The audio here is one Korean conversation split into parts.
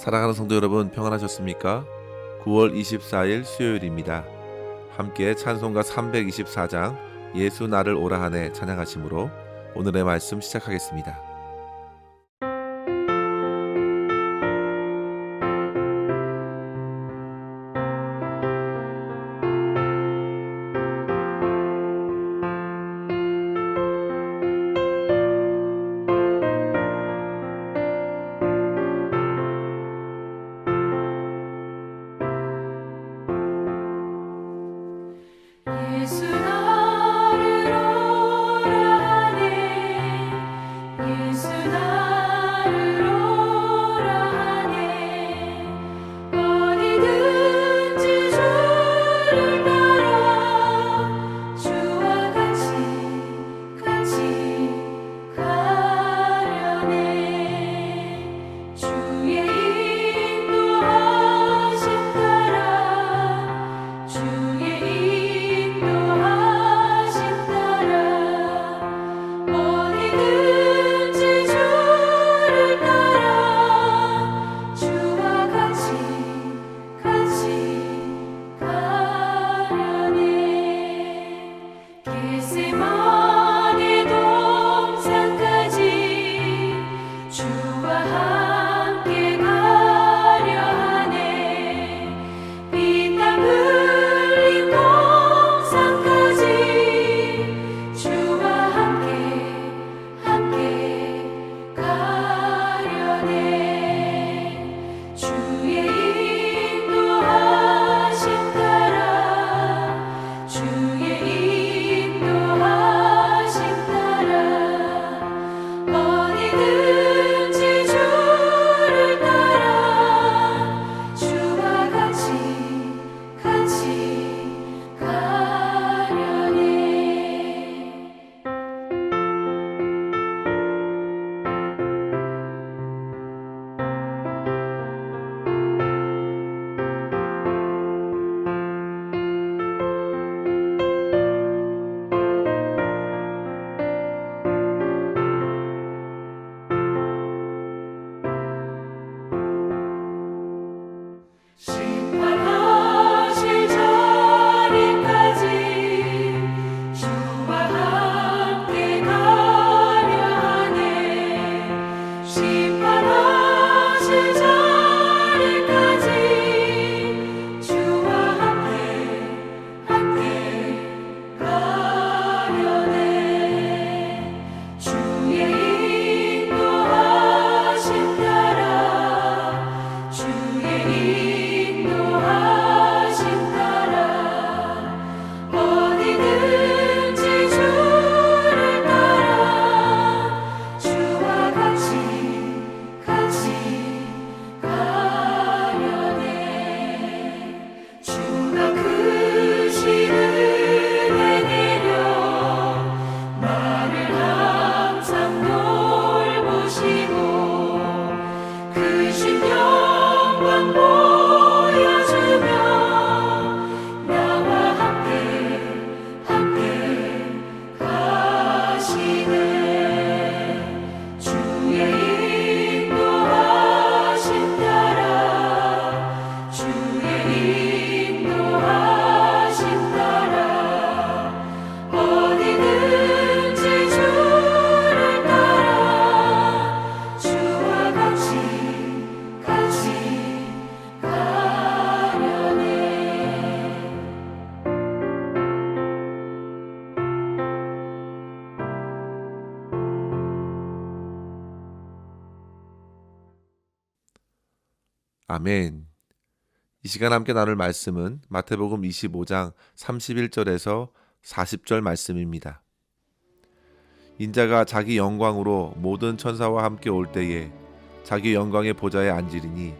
사랑하는 성도 여러분, 평안하셨습니까? 9월 24일 수요일입니다. 함께 찬송가 324장 예수 나를 오라 하네 찬양하심으로 오늘의 말씀 시작하겠습니다. 예수 나를 오라 하네 예수 나를 오라 하네 어디든지 주를 따라 주와 같이 가려네 주의 인도하심 따라 주의 인도하심 따라 어디든지 주를 따라 주와 같이 가려네 겟세마네 동산까지 주와 함께 가려 하네 피땀 흘린 동산까지 주와 함께 가려네 주의 인도하심 따라 주의 인도하심 따라 어디든지 주를 따라 주와 같이 가려네 심판하실 자리까지 주와 함께 가려 하네 심판하실 자리까지 주와 함께 가려네 주의 인도하심 따라 주의 인도하심 따라 어디든지 주를 따라 주와 같이 가려네 주가 크신 은혜 내려 나를 항상 돌보시고 크신 영광 보여주며 나와 함께 가시네 주의 인도하심 따라 주의 인도하심 따라 어디든지 주를 따라 주와 같이 가려네 아멘. 이 시간 함께 나눌 말씀은 마태복음 25장 31절에서 40절 말씀입니다. 인자가 자기 영광으로 모든 천사와 함께 올 때에 자기 영광의 보좌에 앉으리니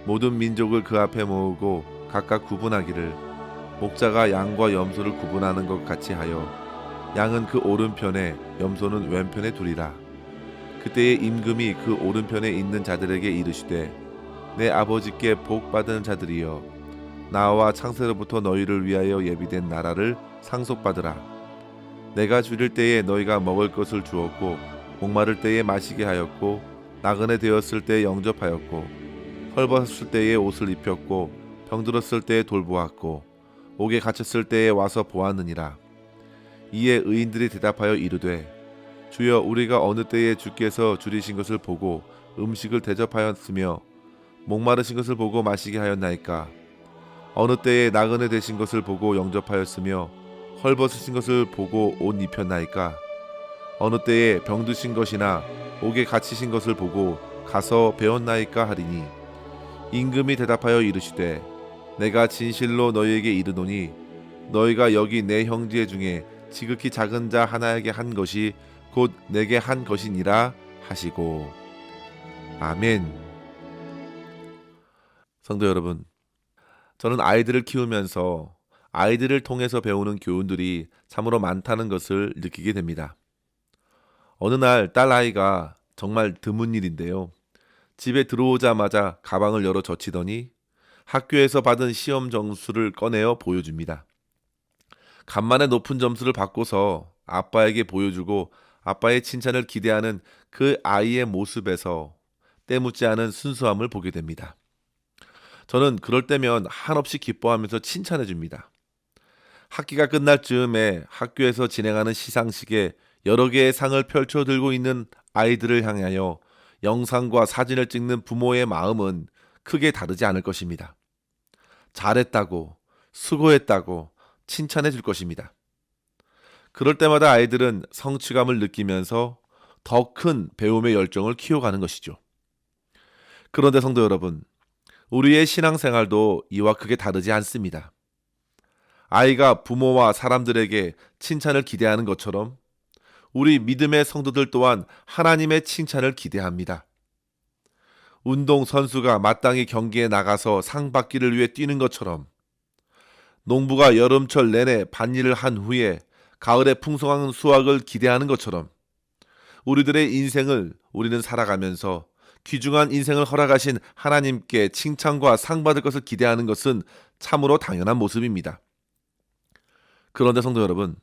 모든 민족을 그 앞에 모으고 각각 구분하기를 목자가 양과 염소를 구분하는 것 같이 하여 양은 그 오른편에 염소는 왼편에 두리라. 그때에 임금이 그 오른편에 있는 자들에게 이르시되 내 아버지께 복 받은 자들이여 나와 창세로부터 너희를 위하여 예비된 나라를 상속받으라. 내가 줄일 때에 너희가 먹을 것을 주었고 목마를 때에 마시게 하였고 나그네 되었을 때에 영접하였고 헐벗었을 때에 옷을 입혔고 병들었을 때에 돌보았고 옥에 갇혔을 때에 와서 보았느니라. 이에 의인들이 대답하여 이르되 주여 우리가 어느 때에 주께서 줄이신 것을 보고 음식을 대접하였으며 목마르신 것을 보고 마시게 하였나이까. 어느 때에 나그네 되신 것을 보고 영접하였으며 헐벗으신 것을 보고 옷 입혔나이까. 어느 때에 병드신 것이나 옥에 갇히신 것을 보고 가서 배웠나이까 하리니 임금이 대답하여 이르시되 내가 진실로 너희에게 이르노니 너희가 여기 내 형제 중에 지극히 작은 자 하나에게 한 것이 곧 내게 한 것이니라 하시고. 아멘. 성도 여러분, 저는 아이들을 키우면서 아이들을 통해서 배우는 교훈들이 참으로 많다는 것을 느끼게 됩니다. 어느 날 딸아이가 정말 드문 일인데요. 집에 들어오자마자 가방을 열어 젖히더니 학교에서 받은 시험 점수를 꺼내어 보여줍니다. 간만에 높은 점수를 받고서 아빠에게 보여주고 아빠의 칭찬을 기대하는 그 아이의 모습에서 때묻지 않은 순수함을 보게 됩니다. 저는 그럴 때면 한없이 기뻐하면서 칭찬해 줍니다. 학기가 끝날 즈음에 학교에서 진행하는 시상식에 여러 개의 상을 펼쳐 들고 있는 아이들을 향하여 영상과 사진을 찍는 부모의 마음은 크게 다르지 않을 것입니다. 잘했다고, 수고했다고 칭찬해 줄 것입니다. 그럴 때마다 아이들은 성취감을 느끼면서 더 큰 배움의 열정을 키워가는 것이죠. 그런데 성도 여러분, 우리의 신앙생활도 이와 크게 다르지 않습니다. 아이가 부모와 사람들에게 칭찬을 기대하는 것처럼 우리 믿음의 성도들 또한 하나님의 칭찬을 기대합니다. 운동 선수가 마땅히 경기에 나가서 상 받기를 위해 뛰는 것처럼 농부가 여름철 내내 밭일을 한 후에 가을에 풍성한 수확을 기대하는 것처럼 우리들의 인생을 우리는 살아가면서 귀중한 인생을 허락하신 하나님께 칭찬과 상 받을 것을 기대하는 것은 참으로 당연한 모습입니다. 그런데 성도 여러분,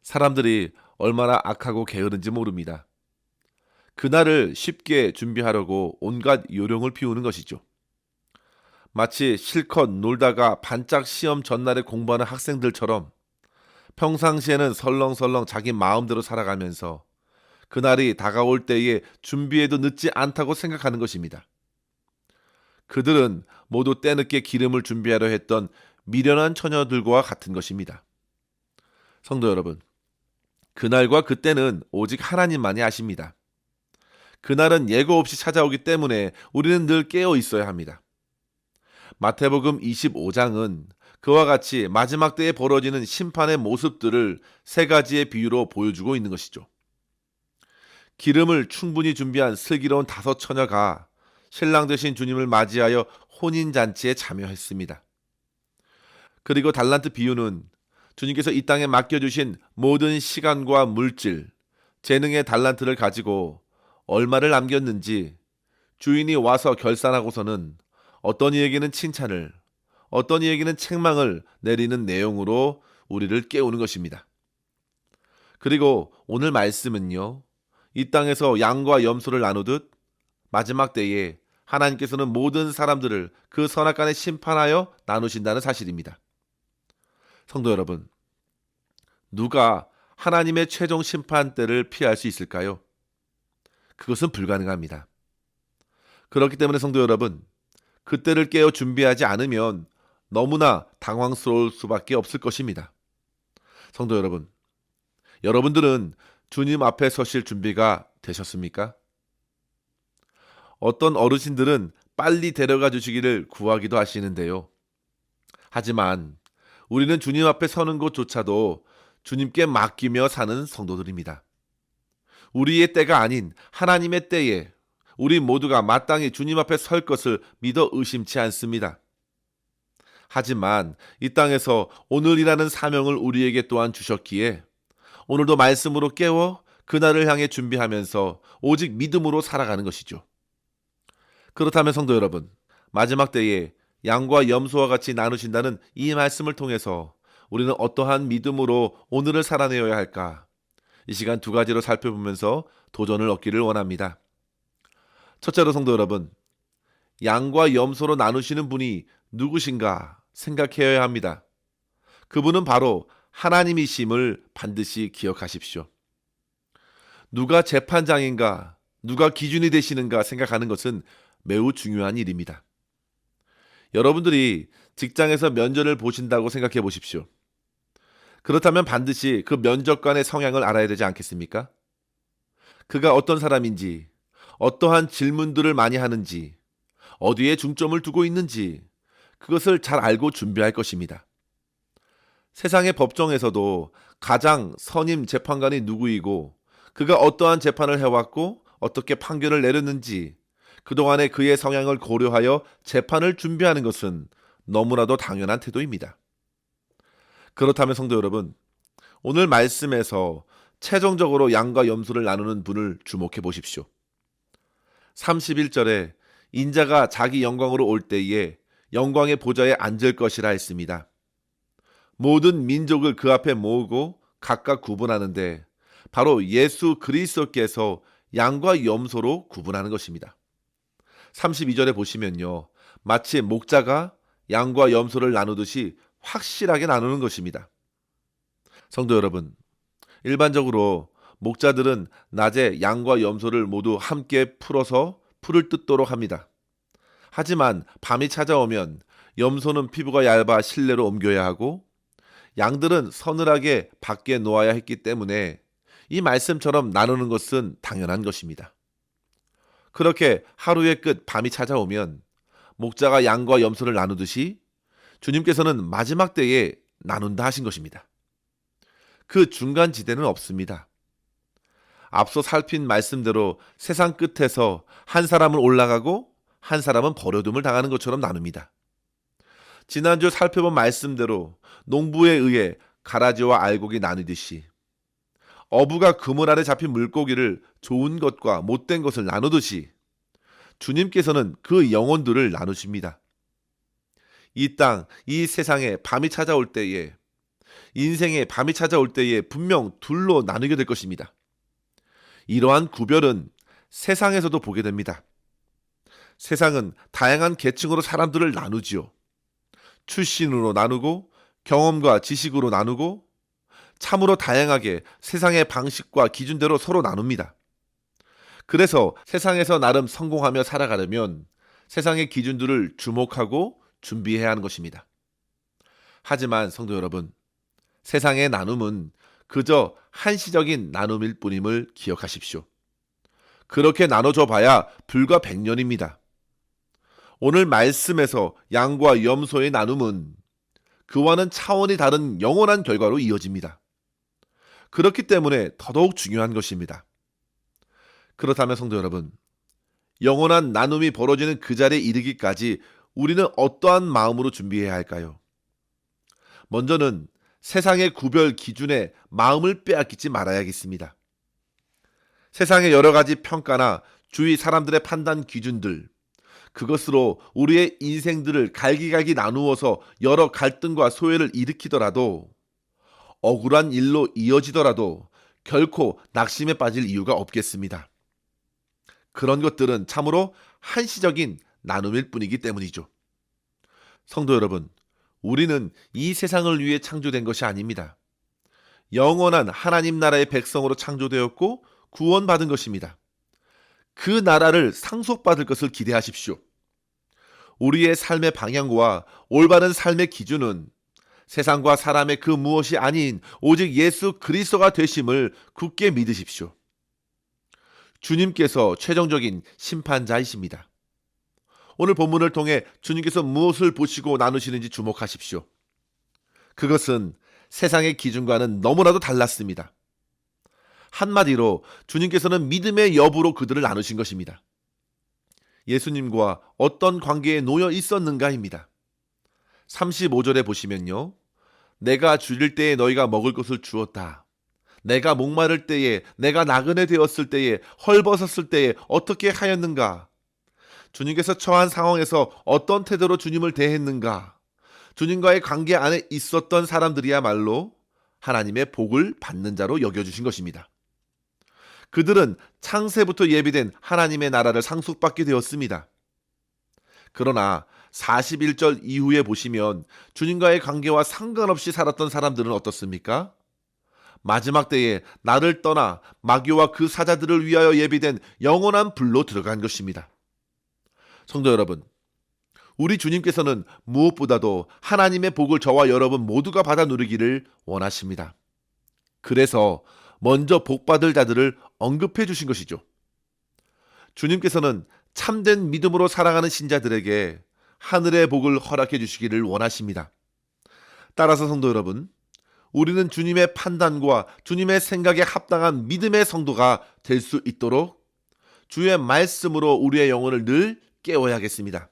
사람들이 얼마나 악하고 게으른지 모릅니다. 그날을 쉽게 준비하려고 온갖 요령을 피우는 것이죠. 마치 실컷 놀다가 반짝 시험 전날에 공부하는 학생들처럼 평상시에는 설렁설렁 자기 마음대로 살아가면서 그날이 다가올 때에 준비해도 늦지 않다고 생각하는 것입니다. 그들은 모두 때늦게 기름을 준비하려 했던 미련한 처녀들과 같은 것입니다. 성도 여러분, 그날과 그때는 오직 하나님만이 아십니다. 그날은 예고 없이 찾아오기 때문에 우리는 늘 깨어 있어야 합니다. 마태복음 25장은 그와 같이 마지막 때에 벌어지는 심판의 모습들을 세 가지의 비유로 보여주고 있는 것이죠. 기름을 충분히 준비한 슬기로운 5 처녀가 신랑 되신 주님을 맞이하여 혼인잔치에 참여했습니다. 그리고 달란트 비유는 주님께서 이 땅에 맡겨주신 모든 시간과 물질, 재능의 달란트를 가지고 얼마를 남겼는지 주인이 와서 결산하고서는 어떤 이에게는 칭찬을, 어떤 이에게는 책망을 내리는 내용으로 우리를 깨우는 것입니다. 그리고 오늘 말씀은요, 이 땅에서 양과 염소를 나누듯 마지막 때에 하나님께서는 모든 사람들을 그 선악간에 심판하여 나누신다는 사실입니다. 성도 여러분, 누가 하나님의 최종 심판 때를 피할 수 있을까요? 그것은 불가능합니다. 그렇기 때문에 성도 여러분, 그때를 깨어 준비하지 않으면 너무나 당황스러울 수밖에 없을 것입니다. 성도 여러분, 여러분들은 주님 앞에 서실 준비가 되셨습니까? 어떤 어르신들은 빨리 데려가 주시기를 구하기도 하시는데요. 하지만 우리는 주님 앞에 서는 것조차도 주님께 맡기며 사는 성도들입니다. 우리의 때가 아닌 하나님의 때에 우리 모두가 마땅히 주님 앞에 설 것을 믿어 의심치 않습니다. 하지만 이 땅에서 오늘이라는 사명을 우리에게 또한 주셨기에 오늘도 말씀으로 깨워 그날을 향해 준비하면서 오직 믿음으로 살아가는 것이죠. 그렇다면 성도 여러분, 마지막 때에 양과 염소와 같이 나누신다는 이 말씀을 통해서 우리는 어떠한 믿음으로 오늘을 살아내어야 할까? 이 시간 2가지로 살펴보면서 도전을 얻기를 원합니다. 첫째로 성도 여러분, 양과 염소로 나누시는 분이 누구신가 생각해야 합니다. 그분은 바로 하나님이심을 반드시 기억하십시오. 누가 재판장인가, 누가 기준이 되시는가 생각하는 것은 매우 중요한 일입니다. 여러분들이 직장에서 면접을 보신다고 생각해 보십시오. 그렇다면 반드시 그 면접관의 성향을 알아야 되지 않겠습니까? 그가 어떤 사람인지, 어떠한 질문들을 많이 하는지, 어디에 중점을 두고 있는지, 그것을 잘 알고 준비할 것입니다. 세상의 법정에서도 가장 선임 재판관이 누구이고, 그가 어떠한 재판을 해왔고, 어떻게 판결을 내렸는지, 그동안의 그의 성향을 고려하여 재판을 준비하는 것은 너무나도 당연한 태도입니다. 그렇다면 성도 여러분, 오늘 말씀에서 최종적으로 양과 염소를 나누는 분을 주목해 보십시오. 31절에 인자가 자기 영광으로 올 때에 영광의 보좌에 앉을 것이라 했습니다. 모든 민족을 그 앞에 모으고 각각 구분하는데 바로 예수 그리스도께서 양과 염소로 구분하는 것입니다. 32절에 보시면요, 마치 목자가 양과 염소를 나누듯이 확실하게 나누는 것입니다. 성도 여러분, 일반적으로 목자들은 낮에 양과 염소를 모두 함께 풀어서 풀을 뜯도록 합니다. 하지만 밤이 찾아오면 염소는 피부가 얇아 실내로 옮겨야 하고 양들은 서늘하게 밖에 놓아야 했기 때문에 이 말씀처럼 나누는 것은 당연한 것입니다. 그렇게 하루의 끝 밤이 찾아오면 목자가 양과 염소를 나누듯이 주님께서는 마지막 때에 나눈다 하신 것입니다. 그 중간 지대는 없습니다. 앞서 살핀 말씀대로 세상 끝에서 한 사람은 올라가고 한 사람은 버려둠을 당하는 것처럼 나눕니다. 지난주 살펴본 말씀대로 농부에 의해 가라지와 알곡이 나누듯이 어부가 그물 아래 잡힌 물고기를 좋은 것과 못된 것을 나누듯이 주님께서는 그 영혼들을 나누십니다. 이 땅, 이 세상에 밤이 찾아올 때에, 인생에 밤이 찾아올 때에 분명 둘로 나누게 될 것입니다. 이러한 구별은 세상에서도 보게 됩니다. 세상은 다양한 계층으로 사람들을 나누지요. 출신으로 나누고 경험과 지식으로 나누고 참으로 다양하게 세상의 방식과 기준대로 서로 나눕니다. 그래서 세상에서 나름 성공하며 살아가려면 세상의 기준들을 주목하고 준비해야 하는 것입니다. 하지만 성도 여러분, 세상의 나눔은 그저 한시적인 나눔일 뿐임을 기억하십시오. 그렇게 나눠줘 봐야 불과 100년입니다. 오늘 말씀에서 양과 염소의 나눔은 그와는 차원이 다른 영원한 결과로 이어집니다. 그렇기 때문에 더더욱 중요한 것입니다. 그렇다면 성도 여러분, 영원한 나눔이 벌어지는 그 자리에 이르기까지 우리는 어떠한 마음으로 준비해야 할까요? 먼저는 세상의 구별 기준에 마음을 빼앗기지 말아야겠습니다. 세상의 여러 가지 평가나 주위 사람들의 판단 기준들, 그것으로 우리의 인생들을 갈기갈기 나누어서 여러 갈등과 소외를 일으키더라도, 억울한 일로 이어지더라도 결코 낙심에 빠질 이유가 없겠습니다. 그런 것들은 참으로 한시적인 나눔일 뿐이기 때문이죠. 성도 여러분, 우리는 이 세상을 위해 창조된 것이 아닙니다. 영원한 하나님 나라의 백성으로 창조되었고 구원받은 것입니다. 그 나라를 상속받을 것을 기대하십시오. 우리의 삶의 방향과 올바른 삶의 기준은 세상과 사람의 그 무엇이 아닌 오직 예수 그리스도가 되심을 굳게 믿으십시오. 주님께서 최종적인 심판자이십니다. 오늘 본문을 통해 주님께서 무엇을 보시고 나누시는지 주목하십시오. 그것은 세상의 기준과는 너무나도 달랐습니다. 한마디로 주님께서는 믿음의 여부로 그들을 나누신 것입니다. 예수님과 어떤 관계에 놓여 있었는가입니다. 35절에 보시면요, 내가 줄일 때에 너희가 먹을 것을 주었다. 내가 목마를 때에, 내가 나그네 되었을 때에, 헐벗었을 때에 어떻게 하였는가? 주님께서 처한 상황에서 어떤 태도로 주님을 대했는가? 주님과의 관계 안에 있었던 사람들이야말로 하나님의 복을 받는 자로 여겨주신 것입니다. 그들은 창세부터 예비된 하나님의 나라를 상속받게 되었습니다. 그러나 41절 이후에 보시면 주님과의 관계와 상관없이 살았던 사람들은 어떻습니까? 마지막 때에 나를 떠나 마귀와 그 사자들을 위하여 예비된 영원한 불로 들어간 것입니다. 성도 여러분, 우리 주님께서는 무엇보다도 하나님의 복을 저와 여러분 모두가 받아 누리기를 원하십니다. 그래서 먼저 복받을 자들을 언급해 주신 것이죠. 주님께서는 참된 믿음으로 살아가는 신자들에게 하늘의 복을 허락해 주시기를 원하십니다. 따라서 성도 여러분, 우리는 주님의 판단과 주님의 생각에 합당한 믿음의 성도가 될 수 있도록 주의 말씀으로 우리의 영혼을 늘 깨워야겠습니다.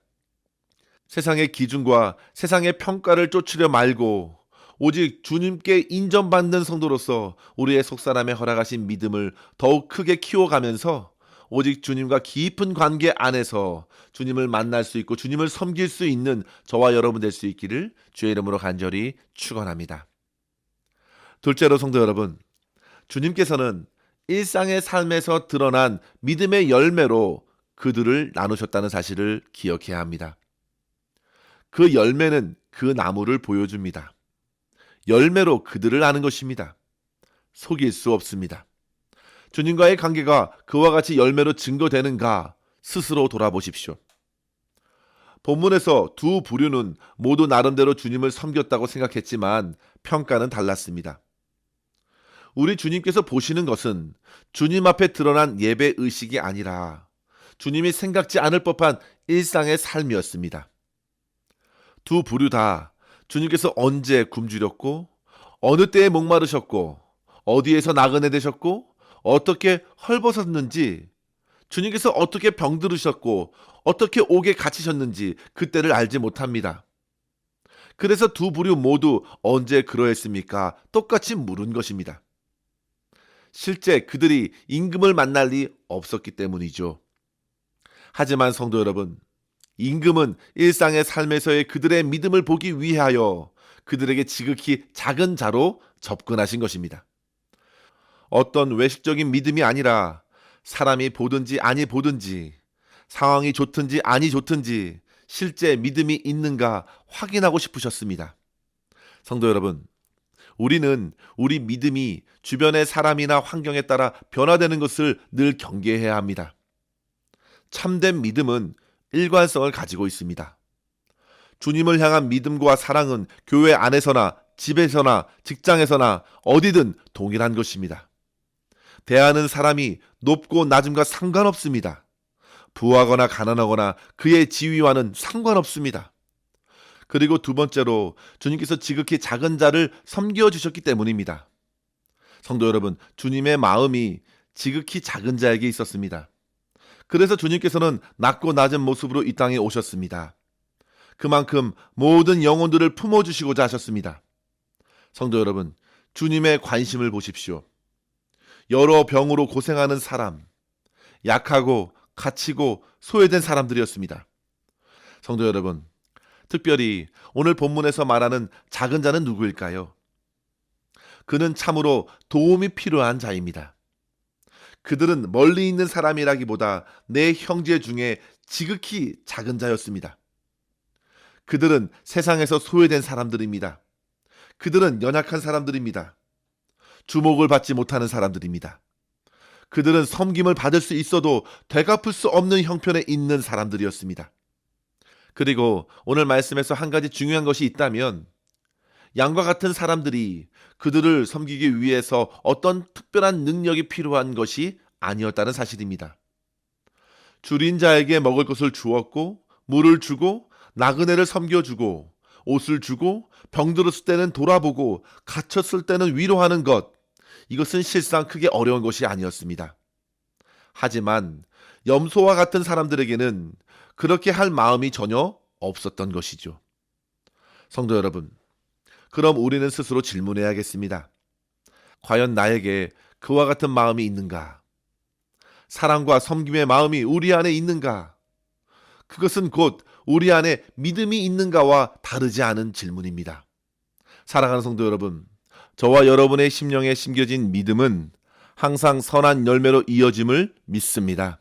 세상의 기준과 세상의 평가를 쫓으려 말고 오직 주님께 인정받는 성도로서 우리의 속사람에 허락하신 믿음을 더욱 크게 키워가면서 오직 주님과 깊은 관계 안에서 주님을 만날 수 있고 주님을 섬길 수 있는 저와 여러분 될 수 있기를 주의 이름으로 간절히 축원합니다. 둘째로 성도 여러분, 주님께서는 일상의 삶에서 드러난 믿음의 열매로 그들을 나누셨다는 사실을 기억해야 합니다. 그 열매는 그 나무를 보여줍니다. 열매로 그들을 아는 것입니다. 속일 수 없습니다. 주님과의 관계가 그와 같이 열매로 증거되는가 스스로 돌아보십시오. 본문에서 두 부류는 모두 나름대로 주님을 섬겼다고 생각했지만 평가는 달랐습니다. 우리 주님께서 보시는 것은 주님 앞에 드러난 예배 의식이 아니라 주님이 생각지 않을 법한 일상의 삶이었습니다. 두 부류 다 주님께서 언제 굶주렸고 어느 때에 목마르셨고 어디에서 나그네 되셨고 어떻게 헐벗었는지 주님께서 어떻게 병들으셨고 어떻게 옥에 갇히셨는지 그때를 알지 못합니다. 그래서 두 부류 모두 언제 그러했습니까? 똑같이 물은 것입니다. 실제 그들이 임금을 만날 리 없었기 때문이죠. 하지만 성도 여러분, 임금은 일상의 삶에서의 그들의 믿음을 보기 위하여 그들에게 지극히 작은 자로 접근하신 것입니다. 어떤 외식적인 믿음이 아니라 사람이 보든지 아니 보든지 상황이 좋든지 아니 좋든지 실제 믿음이 있는가 확인하고 싶으셨습니다. 성도 여러분, 우리는 우리 믿음이 주변의 사람이나 환경에 따라 변화되는 것을 늘 경계해야 합니다. 참된 믿음은 일관성을 가지고 있습니다. 주님을 향한 믿음과 사랑은 교회 안에서나 집에서나 직장에서나 어디든 동일한 것입니다. 대하는 사람이 높고 낮음과 상관없습니다. 부하거나 가난하거나 그의 지위와는 상관없습니다. 그리고 두 번째로 주님께서 지극히 작은 자를 섬겨주셨기 때문입니다. 성도 여러분, 주님의 마음이 지극히 작은 자에게 있었습니다. 그래서 주님께서는 낮고 낮은 모습으로 이 땅에 오셨습니다. 그만큼 모든 영혼들을 품어주시고자 하셨습니다. 성도 여러분, 주님의 관심을 보십시오. 여러 병으로 고생하는 사람, 약하고 갇히고 소외된 사람들이었습니다. 성도 여러분, 특별히 오늘 본문에서 말하는 작은 자는 누구일까요? 그는 참으로 도움이 필요한 자입니다. 그들은 멀리 있는 사람이라기보다 내 형제 중에 지극히 작은 자였습니다. 그들은 세상에서 소외된 사람들입니다. 그들은 연약한 사람들입니다. 주목을 받지 못하는 사람들입니다. 그들은 섬김을 받을 수 있어도 되갚을 수 없는 형편에 있는 사람들이었습니다. 그리고 오늘 말씀에서 한 가지 중요한 것이 있다면 양과 같은 사람들이 그들을 섬기기 위해서 어떤 특별한 능력이 필요한 것이 아니었다는 사실입니다. 줄인 자에게 먹을 것을 주었고 물을 주고 나그네를 섬겨주고 옷을 주고 병들었을 때는 돌아보고 갇혔을 때는 위로하는 것, 이것은 실상 크게 어려운 것이 아니었습니다. 하지만 염소와 같은 사람들에게는 그렇게 할 마음이 전혀 없었던 것이죠. 성도 여러분, 그럼 우리는 스스로 질문해야겠습니다. 과연 나에게 그와 같은 마음이 있는가? 사랑과 섬김의 마음이 우리 안에 있는가? 그것은 곧 우리 안에 믿음이 있는가와 다르지 않은 질문입니다. 사랑하는 성도 여러분, 저와 여러분의 심령에 심겨진 믿음은 항상 선한 열매로 이어짐을 믿습니다.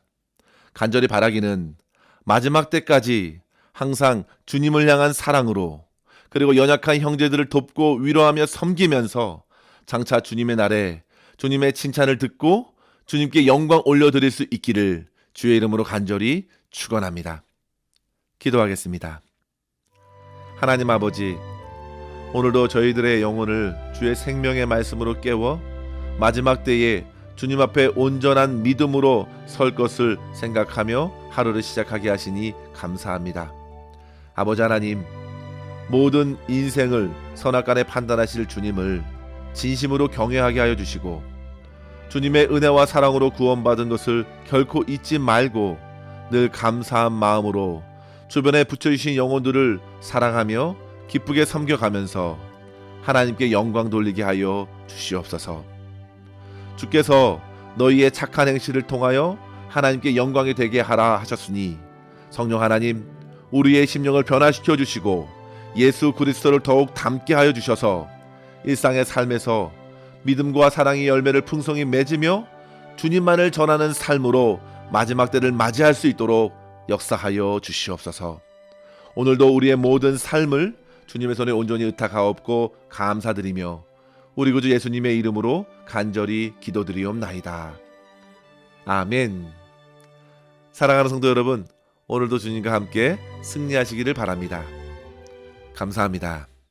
간절히 바라기는 마지막 때까지 항상 주님을 향한 사랑으로, 그리고 연약한 형제들을 돕고 위로하며 섬기면서 장차 주님의 날에 주님의 칭찬을 듣고 주님께 영광 올려드릴 수 있기를 주의 이름으로 간절히 축원합니다. 기도하겠습니다. 하나님 아버지, 오늘도 저희들의 영혼을 주의 생명의 말씀으로 깨워 마지막 때에 주님 앞에 온전한 믿음으로 설 것을 생각하며 하루를 시작하게 하시니 감사합니다. 아버지 하나님, 모든 인생을 선악간에 판단하실 주님을 진심으로 경외하게 하여 주시고 주님의 은혜와 사랑으로 구원받은 것을 결코 잊지 말고 늘 감사한 마음으로 주변에 붙여주신 영혼들을 사랑하며 기쁘게 섬겨가면서 하나님께 영광 돌리게 하여 주시옵소서. 주께서 너희의 착한 행실을 통하여 하나님께 영광이 되게 하라 하셨으니 성령 하나님, 우리의 심령을 변화시켜 주시고 예수 그리스도를 더욱 닮게 하여 주셔서 일상의 삶에서 믿음과 사랑의 열매를 풍성히 맺으며 주님만을 전하는 삶으로 마지막 때를 맞이할 수 있도록 역사하여 주시옵소서. 오늘도 우리의 모든 삶을 주님의 손에 온전히 의탁하옵고 감사드리며 우리 구주 예수님의 이름으로 간절히 기도드리옵나이다. 아멘. 사랑하는 성도 여러분, 오늘도 주님과 함께 승리하시기를 바랍니다. 감사합니다.